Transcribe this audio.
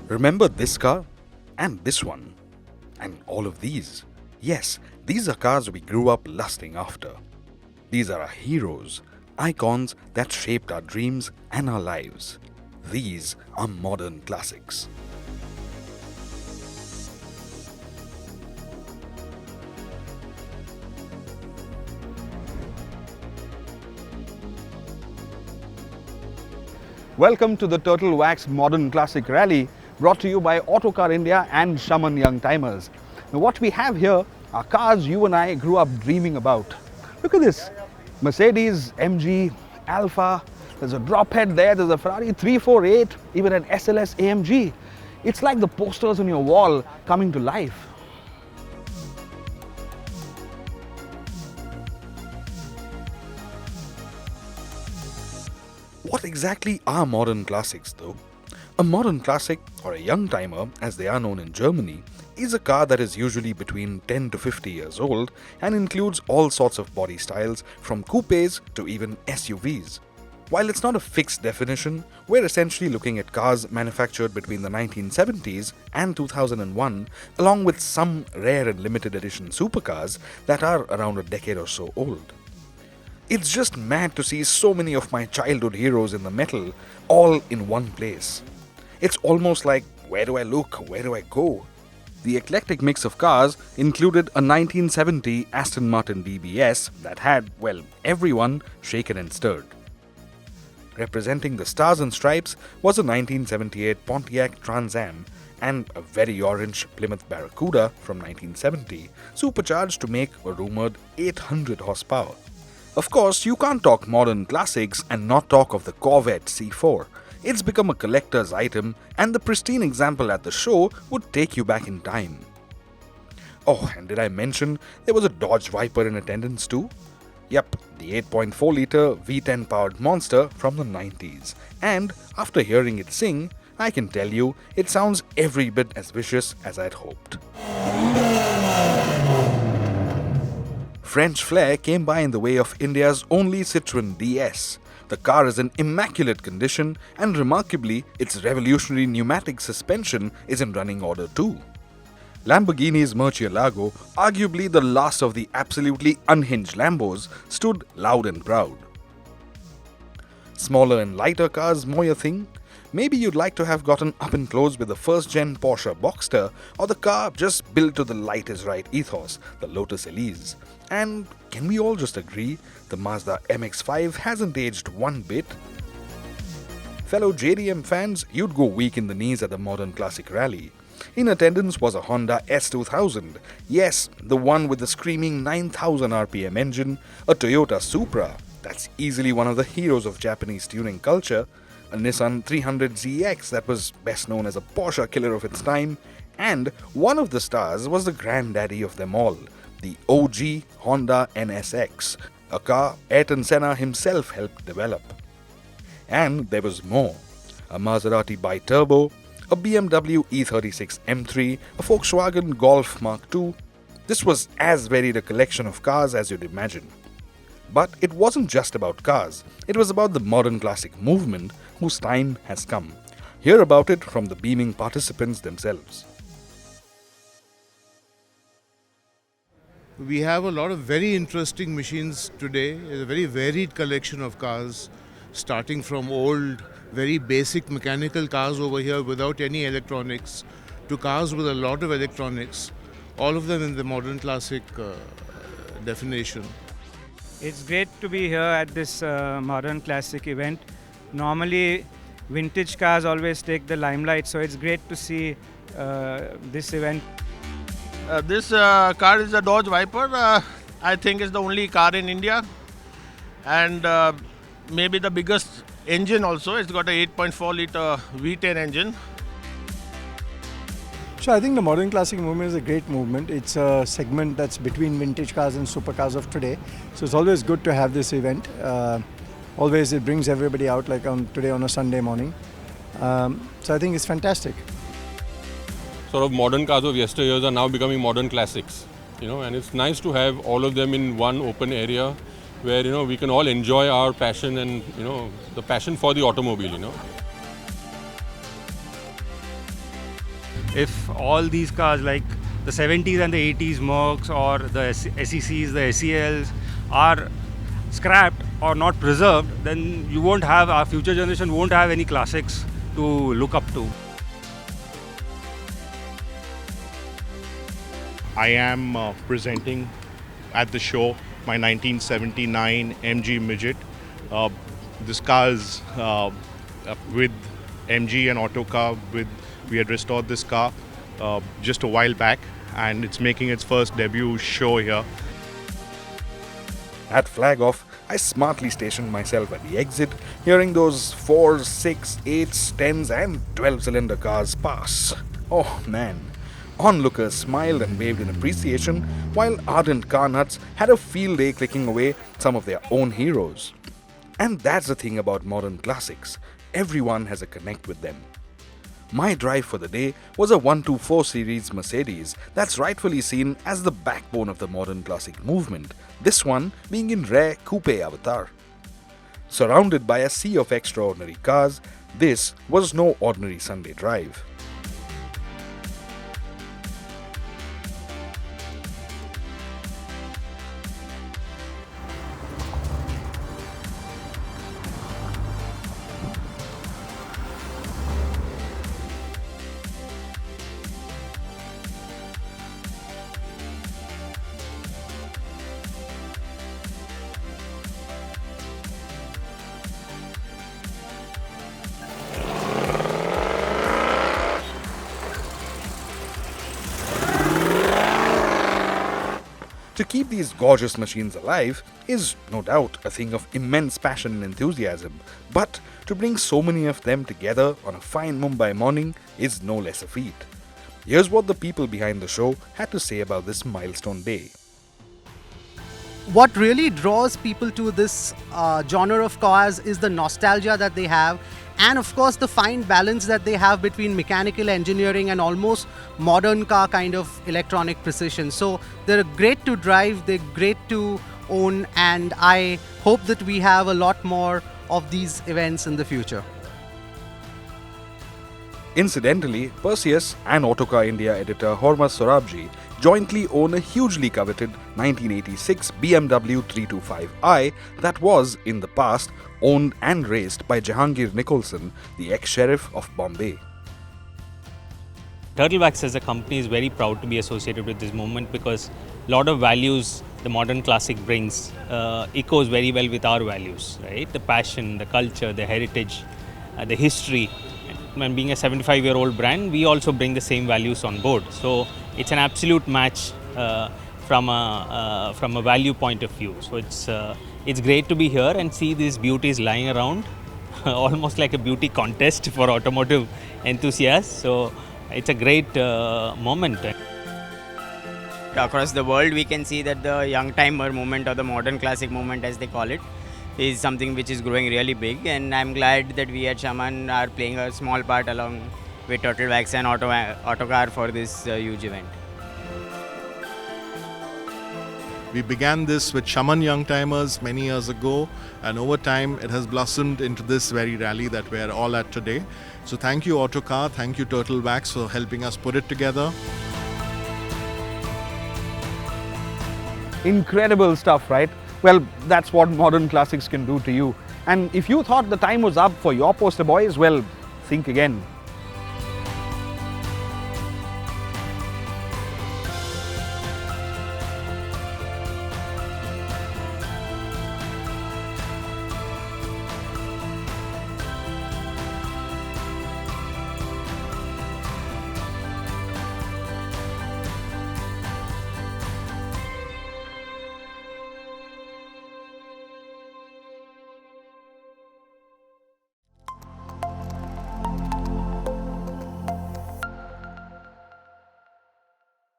Remember this car? And this one? And all of these? Yes, these are cars we grew up lusting after. These are our heroes, icons that shaped our dreams and our lives. These are modern classics. Welcome to the Turtle Wax Modern Classic Rally, brought to you by Autocar India and Shaman Young Timers. Now what we have here are cars you and I grew up dreaming about. Look at this, Mercedes, MG, Alfa, there's a drop head there, there's a Ferrari 348, even an SLS AMG. It's like the posters on your wall coming to life. What exactly are modern classics though? A modern classic, or a young timer as they are known in Germany, is a car that is usually between 10 to 50 years old and includes all sorts of body styles from coupes to even SUVs. While it's not a fixed definition, we're essentially looking at cars manufactured between the 1970s and 2001, along with some rare and limited edition supercars that are around a decade or so old. It's just mad to see so many of my childhood heroes in the metal all in one place. It's almost like, where do I look? Where do I go? The eclectic mix of cars included a 1970 Aston Martin DBS that had, well, everyone shaken and stirred. Representing the stars and stripes was a 1978 Pontiac Trans Am and a very orange Plymouth Barracuda from 1970, supercharged to make a rumored 800 horsepower. Of course, you can't talk modern classics and not talk of the Corvette C4. It's become a collector's item, and the pristine example at the show would take you back in time. Oh, and did I mention there was a Dodge Viper in attendance too? Yep, the 8.4-litre V10 powered monster from the 90s. And after hearing it sing, I can tell you it sounds every bit as vicious as I'd hoped. French flair came by in the way of India's only Citroën DS. The car is in immaculate condition, and remarkably, its revolutionary pneumatic suspension is in running order too. Lamborghini's Murcielago, arguably the last of the absolutely unhinged Lambos, stood loud and proud. Smaller and lighter cars more your thing? Maybe you'd like to have gotten up and close with the first-gen Porsche Boxster, or the car just built to the light is right ethos, the Lotus Elise. And can we all just agree the Mazda MX-5 hasn't aged one bit? Fellow JDM fans, you'd go weak in the knees at the Modern Classic Rally. In attendance was a Honda S2000, yes, the one with the screaming 9000 RPM engine, a Toyota Supra, that's easily one of the heroes of Japanese touring culture, a Nissan 300ZX that was best known as a Porsche killer of its time, and one of the stars was the granddaddy of them all, the OG Honda NSX, a car Ayrton Senna himself helped develop. And there was more. A Maserati Biturbo, a BMW E36 M3, a Volkswagen Golf Mark II. This was as varied a collection of cars as you'd imagine. But it wasn't just about cars, it was about the modern classic movement whose time has come. Hear about it from the beaming participants themselves. We have a lot of very interesting machines today. It's a very varied collection of cars, starting from old, very basic mechanical cars over here without any electronics, to cars with a lot of electronics, all of them in the modern classic definition. It's great to be here at this modern classic event. Normally, vintage cars always take the limelight, so it's great to see this event. This car is a Dodge Viper. I think it's the only car in India, and maybe the biggest engine also. It's got a 8.4-litre V10 engine. So I think the modern classic movement is a great movement. It's a segment that's between vintage cars and supercars of today. So it's always good to have this event. Always it brings everybody out, like today on a Sunday morning. So I think it's fantastic. Sort of modern cars of yesteryears are now becoming modern classics, and it's nice to have all of them in one open area where, we can all enjoy our passion and, the passion for the automobile, if all these cars like the 70s and the 80s Mercs or the SECs, the SELs are scrapped or not preserved, then you won't have, our future generation won't have any classics to look up to. I am presenting at the show my 1979 MG Midget. This car is with MG and Autocar. We had restored this car just a while back, and it's making its first debut show here. At flag off, I smartly stationed myself at the exit, hearing those 4s, 6, 8s, 10s and 12-cylinder cars pass. Oh man. Onlookers smiled and waved in appreciation, while ardent car nuts had a field day clicking away some of their own heroes. And that's the thing about modern classics. Everyone has a connect with them. My drive for the day was a 124 series Mercedes that's rightfully seen as the backbone of the modern classic movement, this one being in rare coupe avatar. Surrounded by a sea of extraordinary cars, this was no ordinary Sunday drive. To keep these gorgeous machines alive is no doubt a thing of immense passion and enthusiasm, but to bring so many of them together on a fine Mumbai morning is no less a feat. Here's what the people behind the show had to say about this milestone day. What really draws people to this genre of cars is the nostalgia that they have, and of course the fine balance that they have between mechanical engineering and almost modern car kind of electronic precision. So they're great to drive, they're great to own, and I hope that we have a lot more of these events in the future. Incidentally, Perseus and Autocar India editor Hormuz Sorabji jointly own a hugely coveted 1986 BMW 325i that was, in the past, owned and raced by Jahangir Nicholson, the ex-sheriff of Bombay. Turtlewax as a company is very proud to be associated with this movement because a lot of values the modern classic brings echoes very well with our values, right? The passion, the culture, the heritage, the history. And being a 75-year-old brand, we also bring the same values on board. So it's an absolute match from a value point of view. So it's great to be here and see these beauties lying around, almost like a beauty contest for automotive enthusiasts. So it's a great moment. Across the world, we can see that the young timer movement, or the modern classic movement as they call it, is something which is growing really big, and I'm glad that we at Shaman are playing a small part along with Turtlewax and Autocar for this huge event. We began this with Shaman Young Timers many years ago, and over time it has blossomed into this very rally that we're all at today. So thank you Autocar, thank you Turtlewax for helping us put it together. Incredible stuff, right? Well, that's what modern classics can do to you. And if you thought the time was up for your poster boys, well, think again.